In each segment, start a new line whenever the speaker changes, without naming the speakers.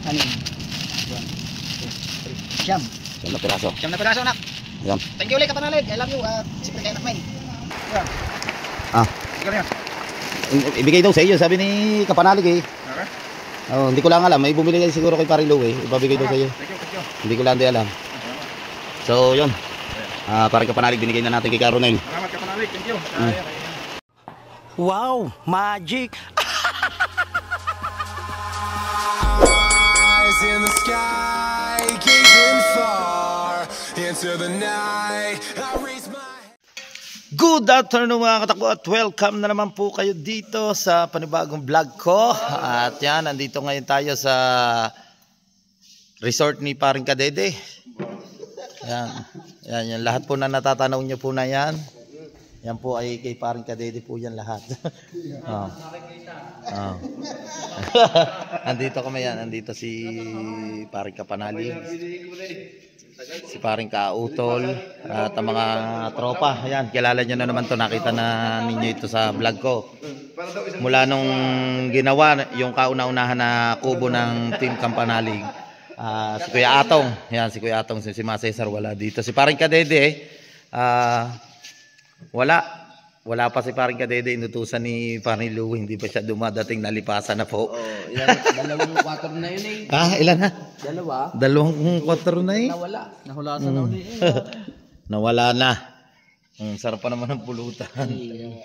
Ano yun? 1, 2, 3, siyam.
Siyam na piraso.
Siyam na piraso, nak.
Yan.
Thank you ulit, kapanalig. I love you. Siyempre kay anak May. Yan. Sige na yan.
Ibigay daw sa iyo, sabi ni Kapanalig eh.
Okay.
Oh, hindi ko lang alam, may bumili kayo siguro kay Paring Lou eh. Ibabigay daw sa iyo.
Thank you.
Hindi ko lang din alam. So, yun. Paring Kapanalig binigay na natin kay Caronel.
Salamat, kapanalig. Thank you.
Wow, magic.
Eyes in the sky, gazing far into the night. I raise my
Good afternoon mga katakbo at welcome na naman po kayo dito sa panibagong vlog ko. At yan, nandito ngayon tayo sa resort ni Paring Kadede. Yan, lahat po na natatanaw nyo po na yan. Yan po ay kay Paring Kadede po yan lahat. Andito kami yan, andito si Paring Kapanalig, si Paring Kautol at ang mga tropa. Ayan, kilala nyo na naman to, nakita na ninyo ito sa vlog ko. Mula nung ginawa yung kauna-unahan na kubo ng Team Kapanalig. Si Kuya Atong, ayan, si Kuya Atong, si Ma Cesar wala dito. Si Paring Kadede, wala pa si Paring Kadede, inutusan ni Paring Lou, hindi pa siya dumadating, nalipasan na po.
Dalawang 4 na yun eh.
Ilan na?
Dalawa.
2 4 na eh.
Nahulasan na ulit eh.
Nawala na. Sarap pa naman ng pulutan.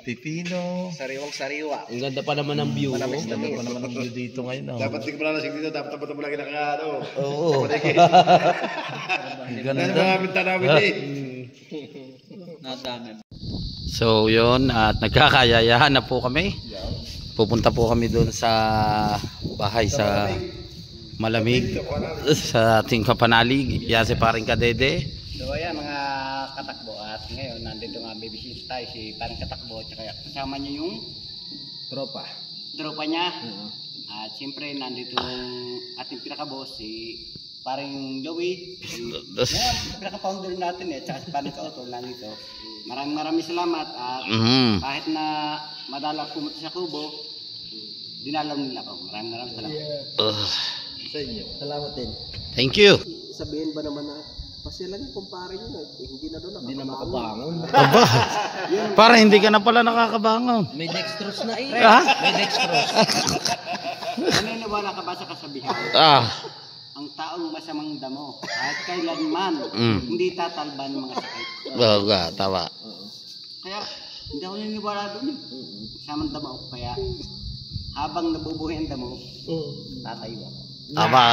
Pipino.
Sariwang-sariwa.
Ang ganda pa naman ng view.
Ganda pa naman ng view dito ngayon.
Dapat di ko pala nasing dito, dapat mo lagi nakakano.
Oo.
Ganda namin tanawin eh.
Nadami.
So yun, at nagkakayayahan na po kami. Pupunta po kami doon sa bahay sa malamig sa ating Kapanalig. Yan si Paring Kadede.
So ayan mga katakbo, at ngayon nandito nga bibisita tayo si Paring Katakbo at kasama niya yung tropa niya. At siyempre nandito yung ating pinaka-boss si Paring Louie, pinaka-founder natin eh, at si Paring Kautol nandito. Maraming salamat at kahit na madala pumunta sa kubo, dinalaw nila ako. Maraming salamat.
Sa inyo. Salamat din.
Thank you.
Sabihin ba naman na pasyalan yung kumpare nyo hindi na doon makabangon.
Aba, para hindi ka na pala nakakabangon.
May dextrose na eh.
Ha?
May dextrose.
Naniniwala ka ba sa kasabihan? Ang taong masamang damo kahit kailanman hindi tatalban ng mga sakit.
Tama.
Kaya hindi ako naniniwala doon eh. Masamang damo. Kaya habang nabubuhay ang damo, tatayo ako.
Aba.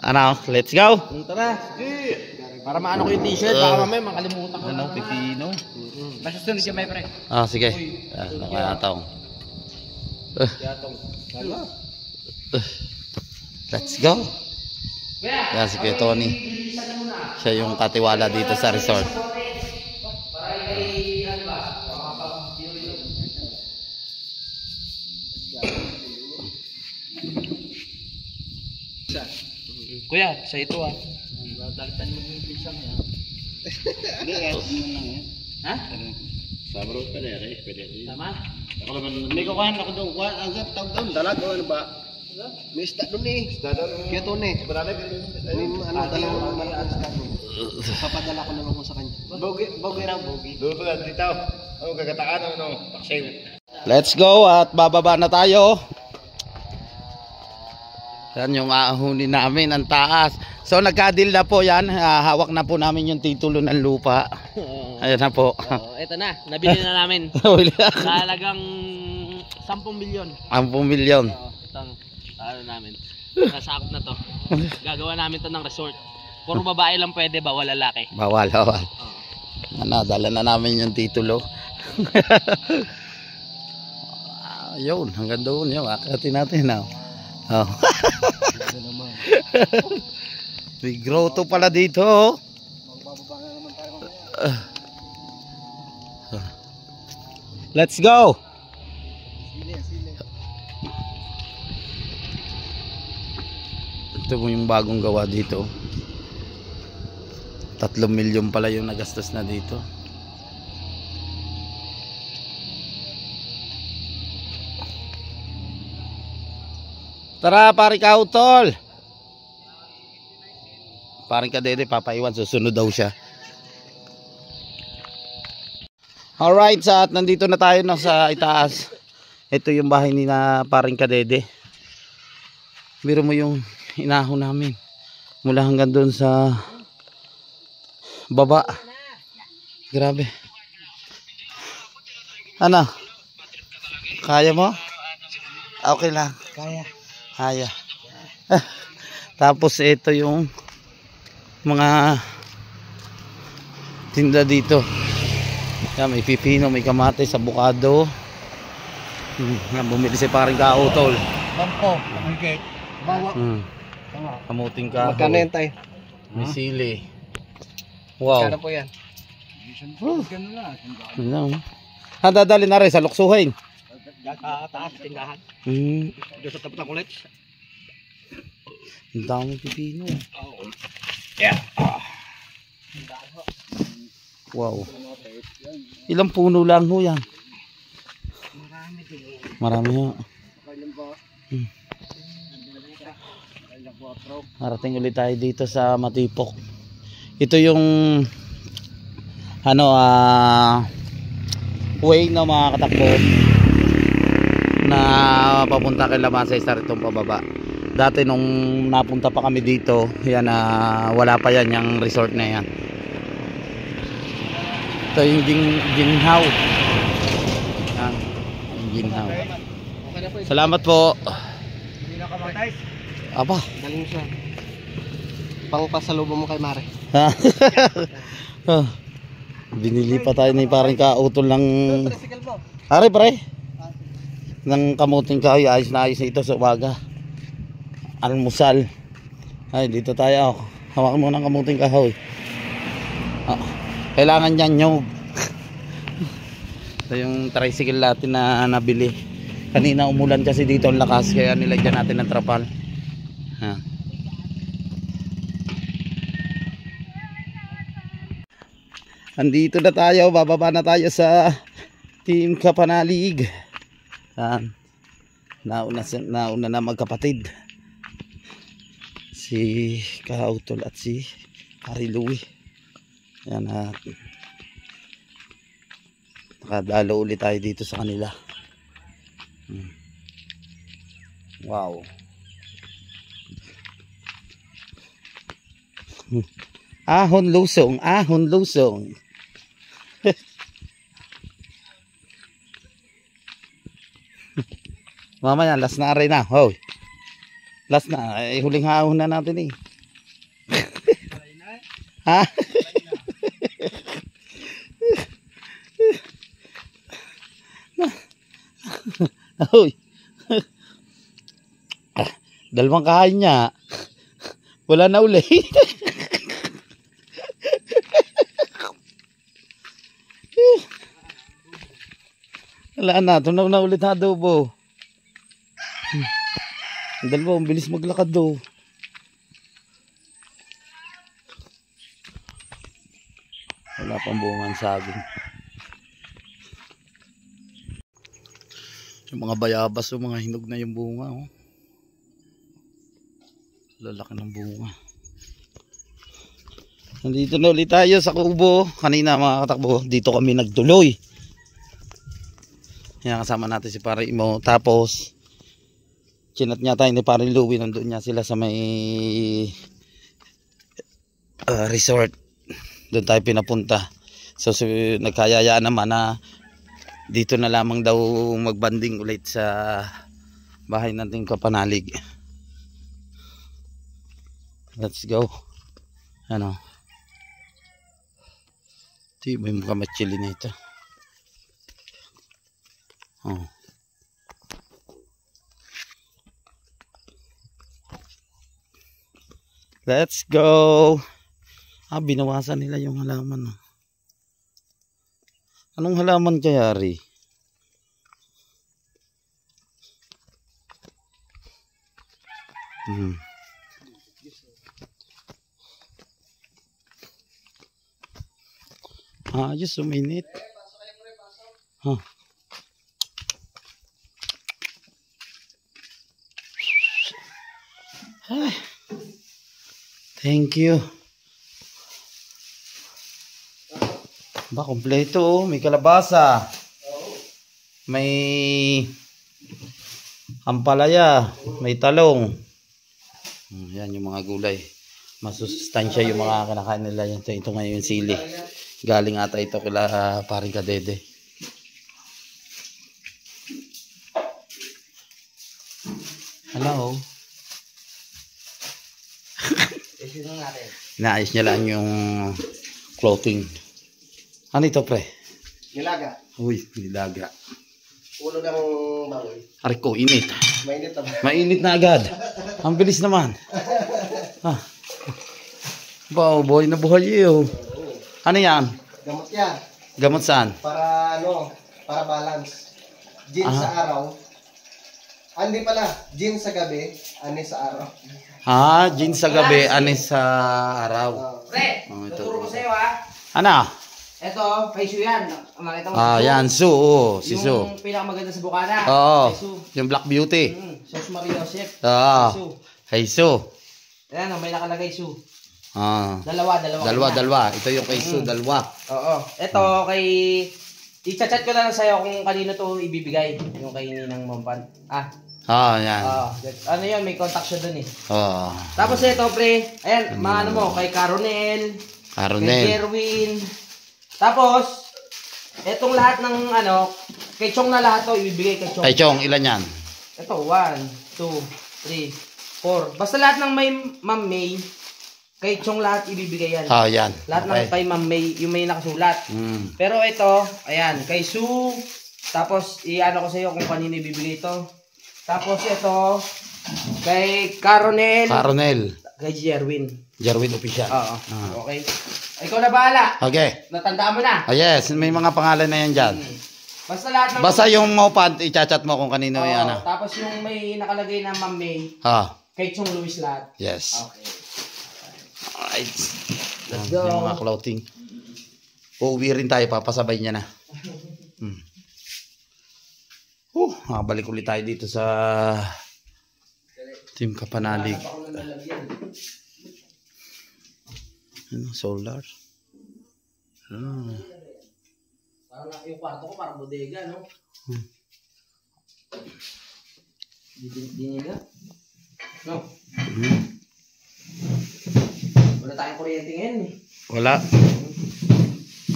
Ano, let's go.
Tara. Para maano ko yung t-shirt, baka mamaya makalimutan ko.
Pipino.
Basta sunod siya may pre.
Sige. Nakatong. Let's go. Yan si Kuya Tony. Siya yung katiwala dito sa resort.
Kuya, sa ito dalitan mo yung pisang yan.
Hindi, mo lang yan.
Ha?
Sabro pa rin, pwede.
Tama?
Ako naman,
May kukuhan ako doon. Ang tawag doon, dalag o ano ba? May isda doon eh. Kaya doon eh. Dalawang malakas isda doon. Papadala ko na lang sa kanya. Bogi raw, bogi.
doon pa dito. Ano gagataan ano, paksiw.
Let's go at bababa na tayo. Yan yung aahunin namin ang taas. So nagka-deal na po yan. Hawak na po namin yung titulo ng lupa. Ayan na po.
Ito na, nabili na namin. Talagang 10 milyon.
10 milyon.
Itong ano namin. Nasakop na to. Gagawa namin to ng resort. Puro babae lang pwede, bawal lalaki.
Bawal. Dala na namin yung titulo. Yun, hanggang doon yun. Akitin natin na. May grotto pala dito. Let's go. Ito mo yung bagong gawa dito. 3 milyon pala yung nagastos na dito. Tara, pare Kautol. Paring Kadede, papaiwan, susunod daw siya. Alright, at nandito na tayo sa itaas. Ito yung bahay ni na paring Kadede. Biro mo yung inahon namin. Mula hanggang doon sa baba. Grabe. Ano? Kaya mo? Okay lang. Kaya. Tapos ito yung mga tinda dito. Yan, may pipino, may kamatis, abukado. Bumili si paring Kautol.
Bampo, okay. Bawa.
Kamuting kahoy.
Magkano yan tayo?
May sili. Wow.
Magkano po yan?
Ano? Dadali na rin sa luksuhin.
Taas, tindahan. Doon sa tapos ng kulit.
Ang daming pipino. Wow. Ilang puno lang ho yan? Marami ho. Marating ulit tayo dito sa Matipok. Ito yung way na mga katakbo na papunta kay Lamasay sa itong pababa. Dati nung napunta pa kami dito, yan wala pa yan yung resort na yan. Ito yung ginhaw. Yan, yung ginhaw. Salamat po.
Hindi na kamatay.
Aba.
Galing siya. Pang pasalubong mo kay Mare.
Binili pa tayo ni paring Kautol ng
Tricycle mo.
Are pre. Ng kamuting kahoy, ayos na ito sa umaga. Almusal. Ay, dito tayo. Hawakan mo ng kamuting kahoy. Kailangan niyan nyog. Ito yung tricycle natin na nabili. Kanina umulan kasi dito ang lakas, kaya nilagyan natin ng trapal. Andito na tayo, bababa na tayo sa Team Kapanalig. Nauna na magkapatid. Si Kautol at si Pari Louie. Yan, nakadalo ulit tayo dito sa kanila. Wow. Ahon lusong, ahon lusong. Mamaya, last na rin na. Hoy. Last na. Huling hahon na natin eh. Ha? Hoy. Dalawang kahain niya. Wala na uli. Wala na. Tunaw na ulit na adobo. Dalawa, ang bilis maglakad do. Wala pang bungang saging. Yung mga bayabas o mga hinog na yung bunga. Oh. Lalaki ng bunga. Nandito na ulit tayo sa kubo. Kanina mga katakbo, dito kami nagtuloy. Yan, kasama natin si Pare Imo. Tapos chinat niya tayo ni Pare Louie. Nandun niya sila sa may resort. Doon tayo pinapunta. So nagkayayaan naman na dito na lamang daw magbanding ulit sa bahay natin Kapanalig. Let's go. Ano? Ito may mga machili na ito. Oh. Let's go. Binawasan nila yung halaman. Anong halaman kaya, Ri? Just a minute. Ay. Thank you. Ba, kompleto oh. May kalabasa. May ampalaya. May talong. Yan yung mga gulay. Masustansya yung mga kinakain nila. Ito ngayon yung sili. Galing ata ito kila paring Kadede. Hello. Naayos niya lang yung clothing. Ano ito, pre?
Nilaga.
Uy, nilaga.
Ulo ng baboy.
Aray ko, init.
Mainit na ba?
Mainit na agad. Ang bilis naman. Ah. Wow, boy na buhay iyo. Ano yan?
Gamot yan.
Gamot saan?
Para para balance. Gin sa araw. Hindi pala, gin sa gabi, ani sa araw.
Ah, gin sa gabi, anis sa araw.
Pre,
Oh, ito.
tuturo ko sa'yo ha.
Ano?
Ito, kay Su yan. Makita mo
Ah,
si Su?
yan, Su. Oh, si Su.
Yung pinakamaganda sa Bukana.
Oo,
Kay Su.
yung Black Beauty.
Sos Maria Joseph.
Ah,
Kay Su.
hey Su.
Ayan, may nakalagay Su.
Ah,
Dalawa.
dalawa. Ito yung kay Su, dalawa.
Oo. Ito, kay... I-chat ko na lang sa'yo kung kanino to ibibigay. Yung kay Ninang Mampan.
Ah, yan.
Ano yun, may contact siya dun eh.
Oh,
Tapos ito, pre. Ayan, ano mo, kay Caronel. Kay
Aronel.
Jerwin. Tapos, etong lahat ng ano, kay Chong na lahat to, ibibigay kay Chong.
Ay, Chong, ilan yan?
Ito, 1, 2, 3, 4. Basta lahat ng may Ma'am May, kay Chong lahat ibibigay yan.
Ah, yan.
Lahat ng kay Ma'am May, yung may nakasulat. Pero ito, ayan, kay Su. Tapos, i-ano ko sa iyo kung kanino ibibigay ito. Tapos ito, kay Caronel.
Caronel.
Kay Jerwin.
Jerwin Official.
Oo. Okay. Ikaw na bahala.
Okay.
Natandaan mo na.
Ah, yes, may mga pangalan na yan dyan.
Basta lahat ng...
Basta yung mopad, i-chat mo kung kanino
Oo,
yan.
tapos yung may nakalagay na Ma'am May,
Ah,
kay Chong Luis lahat.
yes.
Okay.
Alright.
Let's
Yung
go.
mga clothing. Uuwi rin tayo, papasabay niya na. Balik ulit tayo dito sa Team Kapanalig. Solar.
Parang yung kwarto ko, parang bodega, no? Di nila? No? Wala tayong kuryente ngayon eh.
Wala.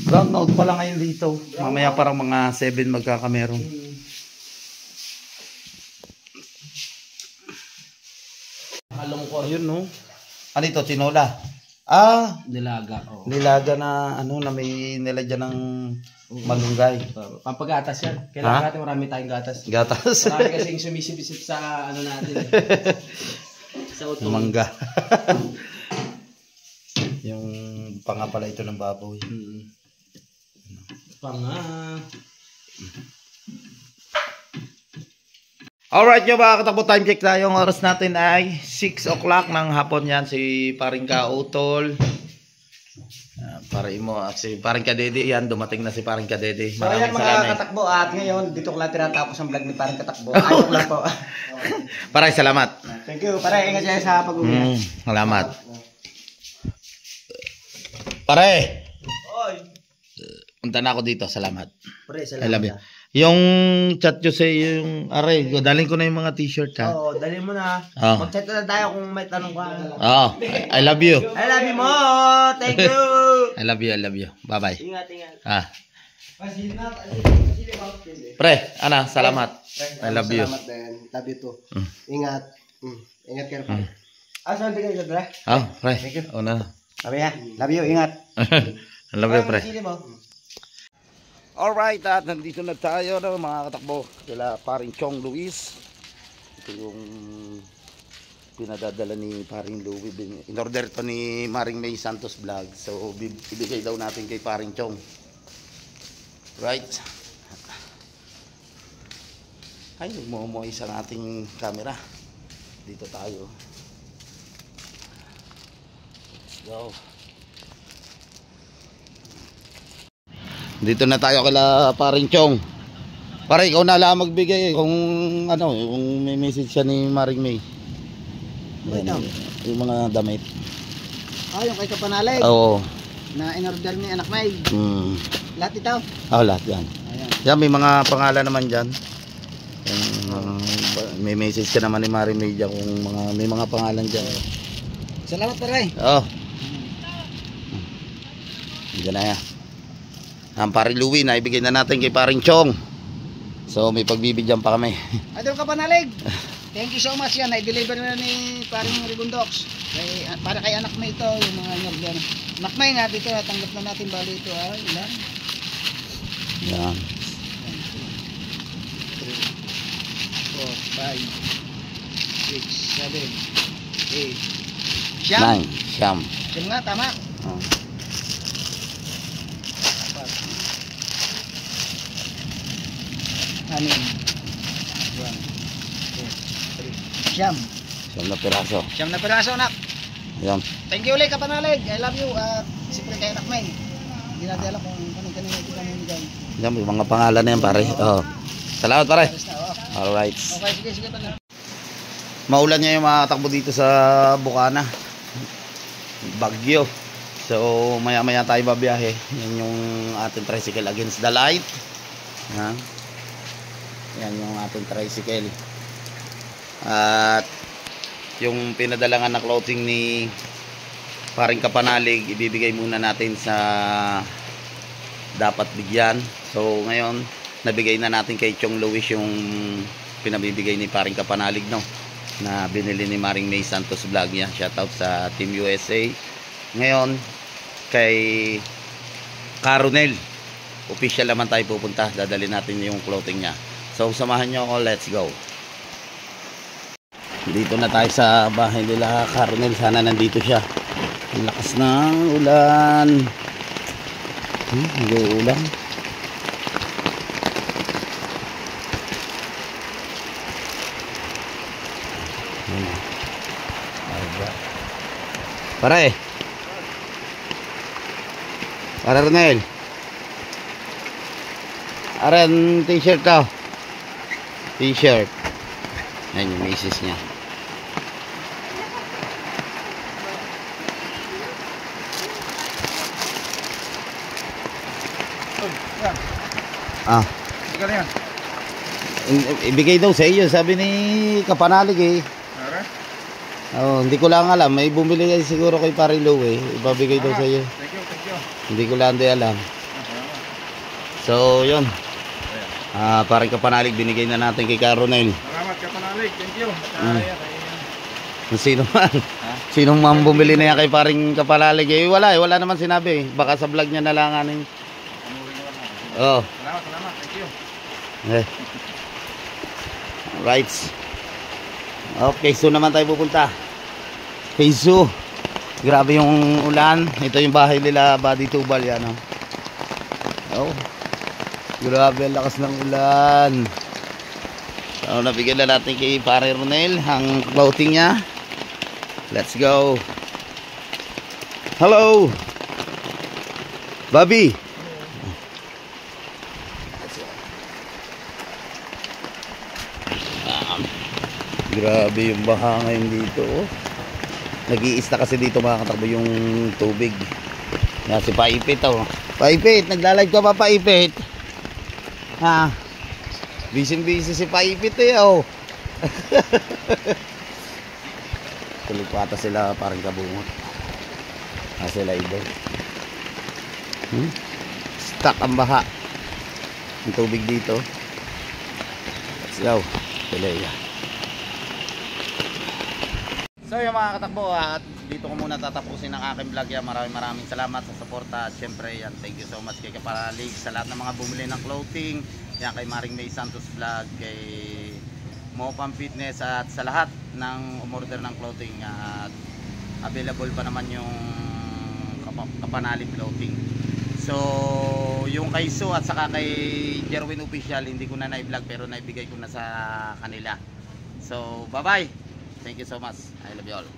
Brownout pala ngayon dito. Mamaya parang mga 7 magkakameron.
Nakalungkot.
Ayun no. Ano ito? Tinola. Ah,
Nilaga, oh.
nilaga na ano na may nilagyan ng malunggay.
Pampagatas yan. Kailangan
Ha?
natin marami tayong gatas.
Gatas.
Marami kasing sumisip-isip sa ano natin eh. Sa utong.
Mangga. Yung panga pala ito ng baboy.
Panga.
Alright yung mga katakbo, time check tayo. Ang oras natin ay 6 o'clock ng hapon yan. Si paring Kautol. Paring mo, si paring Kadede yan. Dumating na si paring Kadede.
So ayan mga katakbo at ngayon dito ko lang tinatapos ang vlog ni parang katakbo. Ayun lang po.
Paring salamat.
Thank you. Pare, ingat siya sa pag-uwi.
Salamat. Pare.
Oy.
Punta na ako dito. Salamat.
Pare,
I love you. Yung chat nyo sa yung aray, dalhin ko na yung mga t-shirt ha.
Oo, dali mo na.
Oh.
Mag-chat na tayo kung may tanong ka.
Oh, I love you.
I love you mo. Thank you.
I love you. Bye-bye.
Ingat, ingat.
Ah. Pre, ana, salamat. I love you.
Salamat din. Love you too. Ingat. Ingat kayo. Saan tingin ka dala?
Oh, pre. Oh, na.
Sabi ha. Love you, ingat.
I love you, pre.
Sili mo.
Alright, at nandito na tayo no, mga katakbo. Sila paring Chong Luis. Ito yung pinadadala ni paring Louie. In order to ni Maring May Santos Vlog. So, ibigay daw natin kay paring Chong. Right. Ay, nagmumumoy sa ating camera. Dito tayo. Let's go. Dito na tayo kila paring Chong. Pare, ikaw na lang magbigay kung ano, kung may message siya ni Maring May. Yan, yung mga damit.
Yung kay Kapanalig.
Oo.
Na in-order ni Anak May. Lahat ito.
Lahat yan.
Ayan.
Yan, may mga pangalan naman dyan. May message ka naman ni Mari May dyan kung may mga pangalan dyan.
Salamat pare.
Oo. Diyan na yan. Ang Paring Louie na ibigay na natin kay Paring Chong. So may pagbibigyan pa kami.
Idol Kapanalig. Thank you so much yan. I-deliver na ni Paring Rigundox. Para kay Anak May ito. Yung mga in-order. Anak May nga dito. Tanggap na natin bali ito. Ilan?
Yan.
4, 5, 6, 7, 8, Siyam.
9. Siyam.
Siyam nga, tama.
Oh.
Anin. 1, 2, 3. Siyam.
Siyam na piraso.
Siyam na piraso, Anak.
Yan.
Thank you ulit, Kapanalig. I love you. Siyempre kay Anak May. Hindi natin alam kung kanina ito kami nilagay.
Yan, may mga pangalan na yan pare. Oo. Salamat pare. Alright.
Okay, sige, pala.
Maulan niya yung mga takbo dito sa Bukana. Bagyo. So maya maya tayo babiyahe. Yan yung ating tricycle against the light. Yan yung ating tricycle. At yung pinadalangan na clothing ni Paring Kapanalig, ibibigay muna natin sa dapat bigyan. So ngayon nabigay na natin kay Chong Luis yung pinabibigay ni Paring Kapanalig, no, na binili ni Maring May Santos vlog niya. Shoutout sa Team USA. Ngayon kay Caronel, official naman tayo pupunta. Dadali natin yung clothing niya. So samahan nyo ako, let's go. Dito na tayo sa bahay nila Caronel. Sana nandito siya. Ang lakas ng ulan. Nag-uulan. Pare. Pare Ronel. Aran t-shirt daw. T-shirt. Yan yung misis niya. Ibigay daw sa iyo, sabi ni Kapanalig eh. Hindi ko lang alam, may bumili kayo siguro kay Paring Louie, ibabigay daw sa iyo.
Thank you.
Hindi ko lang din alam. So, yun. Paring Kapanalig, binigay na natin kay Caronel.
Salamat Kapanalig. Thank you.
Sino man? Sinong man bumili na yan kay Paring Kapanalig? Wala naman sinabi. Baka sa vlog niya na lang aning. Oh.
Salamat. Thank you.
Right. Okay, so naman tayo pupunta. Hey, so grabe yung ulan. Ito yung bahay nila Buddy Tubal yan. Oh. Grabe ang lakas ng ulan. So nabigyan na natin kay Pare Ronel ang clothing niya. Let's go. Hello Bobby. Grabe yung baha ngayon dito. Nag-iista kasi dito mga katakbo yung tubig. Yan si Paipit oh. Paipit, nagla-live ka pa Paipit? Ha? Busy si Paipit eh oh. Tulipata sila parang kabungot. Sila iba. Stuck ang baha. Ang tubig dito. Let's go. Pilaya. So yung mga katakbo, at dito ko muna tatapusin ang aking vlog yan. Maraming salamat sa suporta. At syempre yan, thank you so much kay Kapanalig sa lahat ng mga bumili ng clothing. Yan kay Maring May Santos vlog, kay Mopam Fitness, at sa lahat ng umorder ng clothing. At available pa naman yung Kapanalig clothing. So yung kay Sue at saka kay Jerwin Official, hindi ko na na-vlog pero naibigay ko na sa kanila. So bye bye. Thank you so much. I love you all.